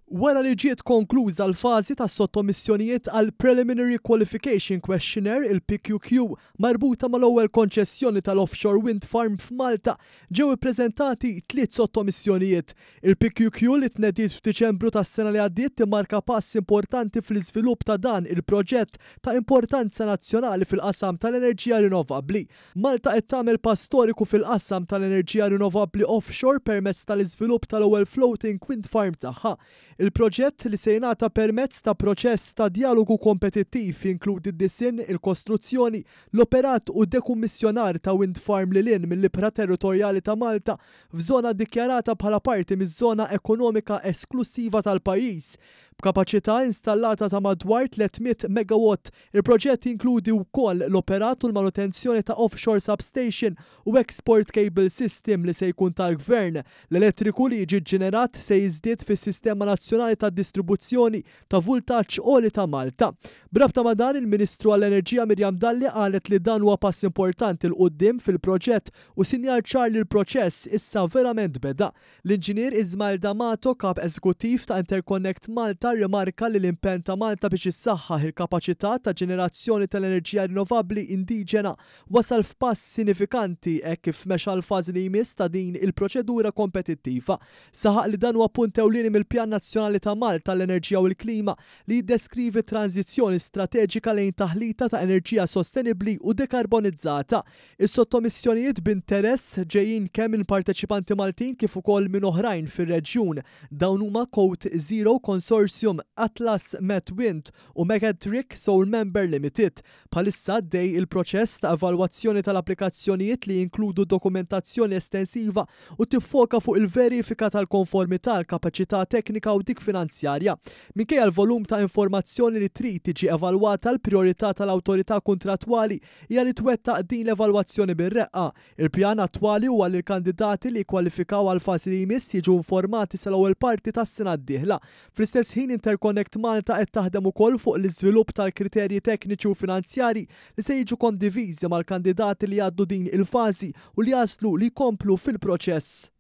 Wara li ġiet konkluża l-fażi tas sottomissjonijiet għal Preliminary Qualification Questionnaire il-PQQ marbuta mal-ewwel konċessjoni tal-offshore wind farm f'Malta, ġew ippreżentati 3 sottomissjonijiet. Il-PQQ li tnediet f'Diċembru tas-sena li għaddiet timmarka pass importanti fl-iżvilupp ta' dan il-proġett ta' importanza nazzjonali fil-qasam tal-enerġija rinnovabbli. Malta qed tagħmel pass storiku fil-qasam tal-enerġija rinnovabbli offshore permezz tal-iżvilupp tal-ewwel floating wind farm tagħha. Il-proġett li se jingħata permezz ta' proċess ta' dialogu kompetittiv jinkludi d-disinn, il-kostruzzjoni, l-operat u dekummissjonar ta' wind farm lil hinn mill-ibħra territorjali ta' Malta f'żona ddikjarata bħala parti miż-żona ekonomika esklusiva tal-pajjiż. B'kapaċità installata ta' madwar 300 megawatt, il-proġett jinkludi wkoll l-operat u l-manutenzjoni ta' offshore substation u export cable system li se jkun tal-gvern. L-elettriku li jiġi ġenerat se jiżdied fis-Sistema Nazzjonali ta' Distribuzzjoni ta' Vultaġġ Għoli ta' Malta. Brabta ma' dan il-Ministru għall-Enerġija Mirjam Dalli qalet li dan huwa pass importanti l quddiem fil-proġett u sinjal ċar li l-proċess issa verament beda. L-Inġinier Ismail D'Amato, kap eżekuttiv ta' Interconnect Malta, rimarka li l-impenn ta' Malta biex issaħħaħ il-kapaċità ta' ġenerazzjoni tal-enerġija rinnovabbli indiġena wasal f'pass sinifikanti hekk kif mexa l-fażi li jmiss ta' din il-proċedura kompetittiva. Saħaq li dan huwa punt ewlieni mill-Pjan Nazzjonali ta' Malta l-Enerġija u l-Klima li jiddeskrivi tranzizzjoni strateġika lejn taħlita ta' enerġija sostenibbli u dekarbonizzata. Is-sottomissjonijiet b'interess ġejjin kemm minn parteċipanti Maltin kif ukoll minn oħrajn fir-reġjun. Dawn huma Code Zero Consortium, Atlas Met Wind u Megatrick Soul Member Limited. Bħalissa dej il-proċess ta' evalwazzjoni tal-applikazzjonijiet li jinkludu dokumentazzjoni estensiva u tiffoka fuq il-verifika tal-konformità l-kapaċità teknika u dik finanzjarja. Minkejja l-volum ta' informazzjoni li trid tiġi evalwata l-priorità tal-awtorità kontrattwali hija li twettaq din l-evalwazzjoni bir-reqqa. Il-pjan attwali huwa li l-kandidati li jkwalifikaw għal fażi li jmiss jiġu informati sal-ewwel parti tas-sena d-dieħla. Fl-istess ħin Interconnect Malta qed taħdem ukoll fuq l-iżvilupp tal-kriterji tekniċi u finanzjarji li se jiġu kondiviżi mal-kandidati li jgħaddu din il-fażi u li jaslu li jkomplu fil-proċess.